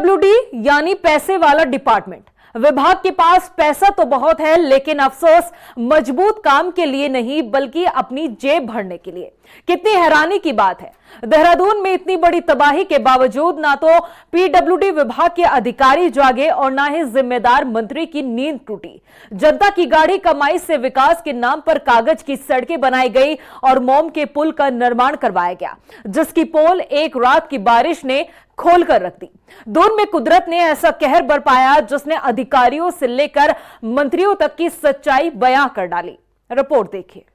PWD यानी पैसे वाला डिपार्टमेंट। विभाग के पास पैसा तो बहुत है, लेकिन अफसोस मजबूत काम के लिए नहीं बल्कि अपनी जेब भरने के लिए। कितनी हैरानी की बात है, देहरादून में इतनी बड़ी तबाही के बावजूद ना तो पीडब्ल्यूडी विभाग के अधिकारी जागे और ना ही जिम्मेदार मंत्री की नींद टूटी। जनता की गाड़ी कमाई से विकास के नाम पर कागज की सड़कें बनाई गई और मोम के पुल का निर्माण करवाया गया, जिसकी पोल एक रात की बारिश ने खोलकर रख दी। दून में कुदरत ने ऐसा कहर बरपाया जिसने अधिकारियों से लेकर मंत्रियों तक की सच्चाई बयां कर डाली। रिपोर्ट देखिए।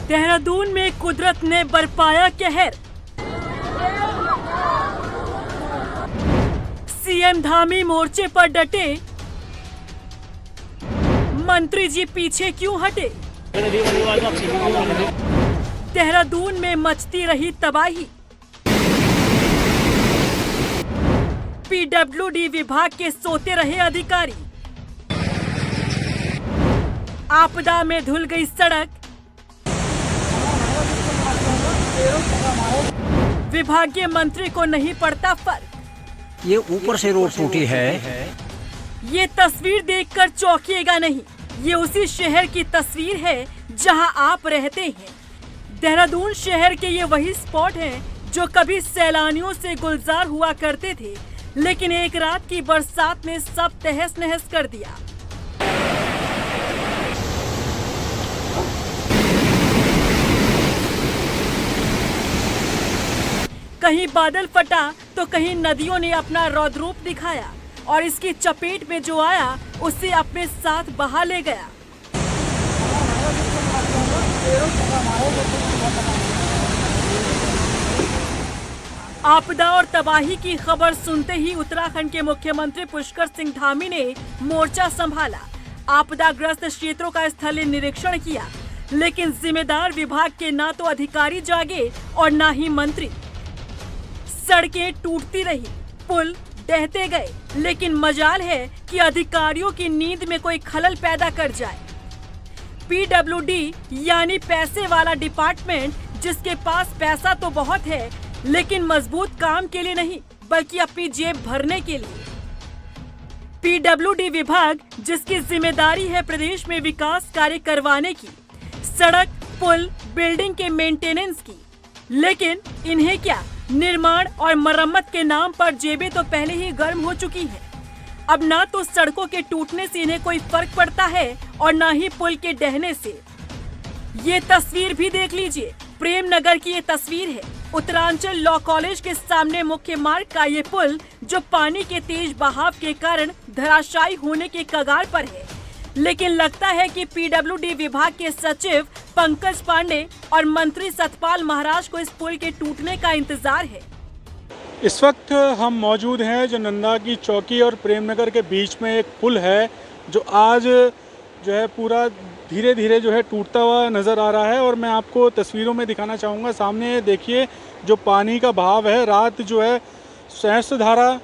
देहरादून में कुदरत ने बरपाया कहर। सीएम धामी मोर्चे पर डटे, मंत्री जी पीछे क्यों हटे। देहरादून में मचती रही तबाही। पीडब्ल्यूडी विभाग के सोते रहे अधिकारी। आपदा में धुल गई सड़क। विभागीय मंत्री को नहीं पड़ता फर्क। ये ऊपर से रोड टूटी है। ये तस्वीर देखकर चौंकिएगा नहीं, ये उसी शहर की तस्वीर है जहां आप रहते हैं। देहरादून शहर के ये वही स्पॉट हैं जो कभी सैलानियों से गुलजार हुआ करते थे, लेकिन एक रात की बरसात ने सब तहस नहस कर दिया। कहीं बादल फटा तो कहीं नदियों ने अपना रौद्र रूप दिखाया और इसकी चपेट में जो आया उसे अपने साथ बहा ले गया। आपदा और तबाही की खबर सुनते ही उत्तराखंड के मुख्यमंत्री पुष्कर सिंह धामी ने मोर्चा संभाला। आपदाग्रस्त क्षेत्रों का स्थलीय निरीक्षण किया, लेकिन जिम्मेदार विभाग के ना तो अधिकारी जागे और ना ही मंत्री। सड़कें टूटती रही, पुल ढहते गए, लेकिन मजाल है कि अधिकारियों की नींद में कोई खलल पैदा कर जाए। पीडब्ल्यूडी यानी पैसे वाला डिपार्टमेंट, जिसके पास पैसा तो बहुत है लेकिन मजबूत काम के लिए नहीं बल्कि अपनी जेब भरने के लिए। पीडब्ल्यूडी विभाग जिसकी जिम्मेदारी है प्रदेश में विकास कार्य करवाने की, सड़क, पुल, बिल्डिंग के मेंटेनेंस की, लेकिन इन्हें क्या निर्माण और मरम्मत के नाम पर जेबें तो पहले ही गर्म हो चुकी हैं। अब ना तो सड़कों के टूटने से इन्हें कोई फर्क पड़ता है और ना ही पुल के ढहने से। ये तस्वीर भी देख लीजिए, प्रेम नगर की ये तस्वीर है। उत्तरांचल लॉ कॉलेज के सामने मुख्य मार्ग का ये पुल जो पानी के तेज बहाव के कारण धराशायी होने के कगार पर है, लेकिन लगता है कि पीडब्ल्यूडी विभाग के सचिव पंकज पांडे और मंत्री सतपाल महाराज को इस पुल के टूटने का इंतजार है। इस वक्त हम मौजूद हैं जो नंदा की चौकी और प्रेमनगर के बीच में एक पुल है जो आज जो है पूरा धीरे धीरे जो है टूटता हुआ नज़र आ रहा है। और मैं आपको तस्वीरों में दिखाना चाहूँगा, सामने देखिए जो पानी का बहाव है। रात जो है सहस्त्रधारा,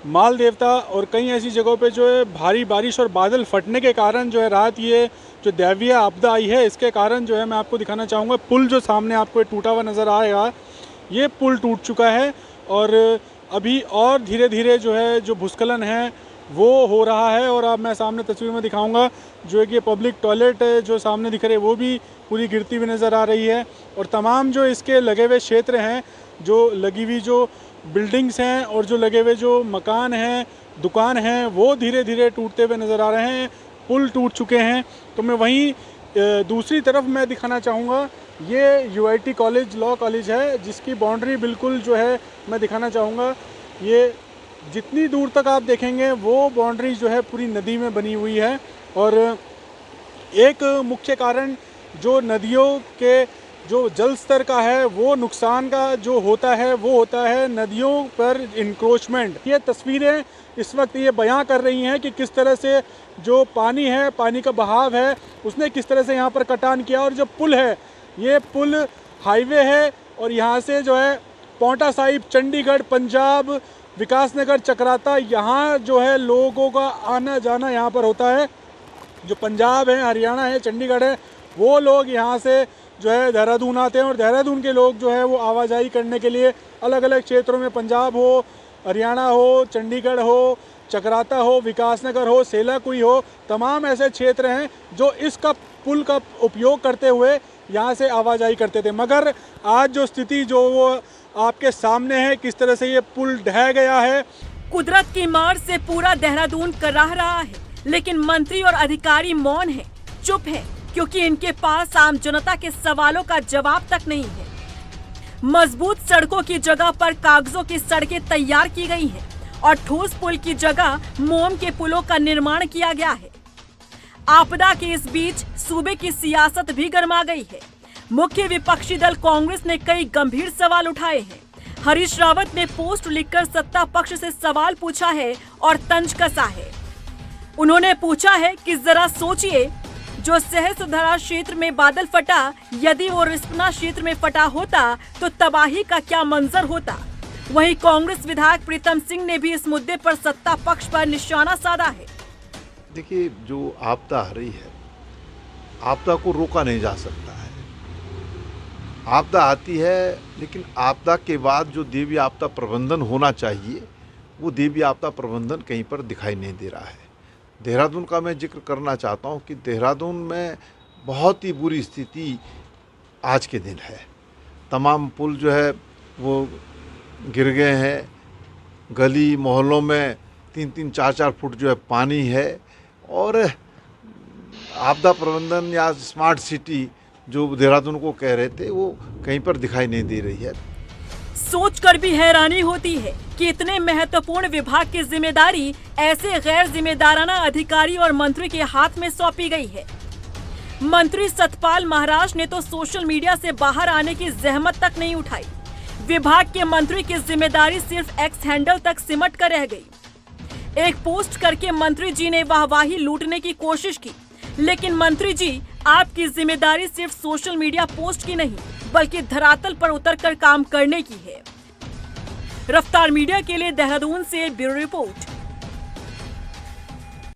माल देवता और कई ऐसी जगहों पे जो है भारी बारिश और बादल फटने के कारण जो है रात ये जो दैवीय आपदा आई है, इसके कारण जो है मैं आपको दिखाना चाहूँगा पुल जो सामने आपको टूटा हुआ नज़र आएगा, ये पुल टूट चुका है और अभी और धीरे धीरे जो है जो भूस्खलन है वो हो रहा है। और अब मैं सामने तस्वीर में दिखाऊंगा जो है कि पब्लिक टॉयलेट जो सामने दिख रहे हैं वो भी पूरी गिरती हुई नज़र आ रही है। और तमाम जो इसके लगे हुए क्षेत्र हैं, जो लगी हुई जो बिल्डिंग्स हैं और जो लगे हुए जो मकान हैं, दुकान हैं, वो धीरे धीरे टूटते हुए नज़र आ रहे हैं। पुल टूट चुके हैं। तो मैं वहीं दूसरी तरफ मैं दिखाना चाहूँगा, ये यूआईटी कॉलेज, लॉ कॉलेज है, जिसकी बाउंड्री बिल्कुल जो है मैं दिखाना चाहूँगा। ये जितनी दूर तक आप देखेंगे वो बाउंड्री जो है पूरी नदी में बनी हुई है। और एक मुख्य कारण जो नदियों के जो जल स्तर का है वो नुकसान का जो होता है वो होता है नदियों पर इंक्रोचमेंट। ये तस्वीरें इस वक्त ये बयां कर रही हैं कि किस तरह से जो पानी है, पानी का बहाव है, उसने किस तरह से यहाँ पर कटान किया। और जो पुल है, ये पुल हाईवे है और यहाँ से जो है पांवटा साहिब, चंडीगढ़, पंजाब, विकास नगर, चक्राता, यहाँ जो है लोगों का आना जाना यहाँ पर होता है। जो पंजाब है, हरियाणा है, चंडीगढ़ है, वो लोग यहाँ से जो है देहरादून आते हैं और देहरादून के लोग जो है वो आवाजाही करने के लिए अलग अलग क्षेत्रों में, पंजाब हो हरियाणा हो, चंडीगढ़ हो, चकराता हो, विकासनगर हो, सेलाकुई हो, तमाम ऐसे क्षेत्र हैं जो इसका पुल का उपयोग करते हुए यहाँ से आवाजाही करते थे। मगर आज जो स्थिति जो वो आपके सामने है, किस तरह से ये पुल ढह गया है। कुदरत की मार से पूरा देहरादून कराह रहा है, लेकिन मंत्री और अधिकारी मौन हैं, चुप हैं, क्योंकि इनके पास आम जनता के सवालों का जवाब तक नहीं है। मजबूत सड़कों की जगह पर कागजों की सड़कें तैयार की गई हैं और ठोस पुल की जगह मोम के पुलों का निर्माण किया गया है। आपदा के इस बीच सूबे की सियासत भी गर्मा गई है। मुख्य विपक्षी दल कांग्रेस ने कई गंभीर सवाल उठाए हैं। हरीश रावत ने पोस्ट लिखकर सत्ता पक्ष से सवाल पूछा है और तंज कसा है। उन्होंने पूछा है कि जरा सोचिए, जो सहस्त्रधारा क्षेत्र में बादल फटा, यदि वो रिस्पना क्षेत्र में फटा होता तो तबाही का क्या मंजर होता। वहीं कांग्रेस विधायक प्रीतम सिंह ने भी इस मुद्दे पर सत्ता पक्ष पर निशाना साधा है। देखिए, जो आपदा आ रही है, आपदा को रोका नहीं जा सकता है। आपदा आती है, लेकिन आपदा के बाद जो देवी आपदा प्रबंधन होना चाहिए, वो देवी आपदा प्रबंधन कहीं पर दिखाई नहीं दे रहा है। देहरादून का मैं जिक्र करना चाहता हूँ कि देहरादून में बहुत ही बुरी स्थिति आज के दिन है। तमाम पुल जो है वो गिर गए हैं। गली मोहल्लों में 3-3, 4-4 फुट जो है पानी है। और आपदा प्रबंधन या स्मार्ट सिटी जो देहरादून को कह रहे थे, वो कहीं पर दिखाई नहीं दे रही है। सोचकर भी हैरानी होती है कि इतने महत्वपूर्ण विभाग की जिम्मेदारी ऐसे गैर जिम्मेदाराना अधिकारी और मंत्री के हाथ में सौंपी गई है। मंत्री सतपाल महाराज ने तो सोशल मीडिया से बाहर आने की जहमत तक नहीं उठाई। विभाग के मंत्री की जिम्मेदारी सिर्फ एक्स हैंडल तक सिमट कर रह गई। एक पोस्ट करके मंत्री जी ने वाहवाही लूटने की कोशिश की, लेकिन मंत्री जी, आपकी जिम्मेदारी सिर्फ सोशल मीडिया पोस्ट की नहीं, बल्कि धरातल पर उतरकर काम करने की है। रफ्तार मीडिया के लिए देहरादून से ब्यूरो रिपोर्ट।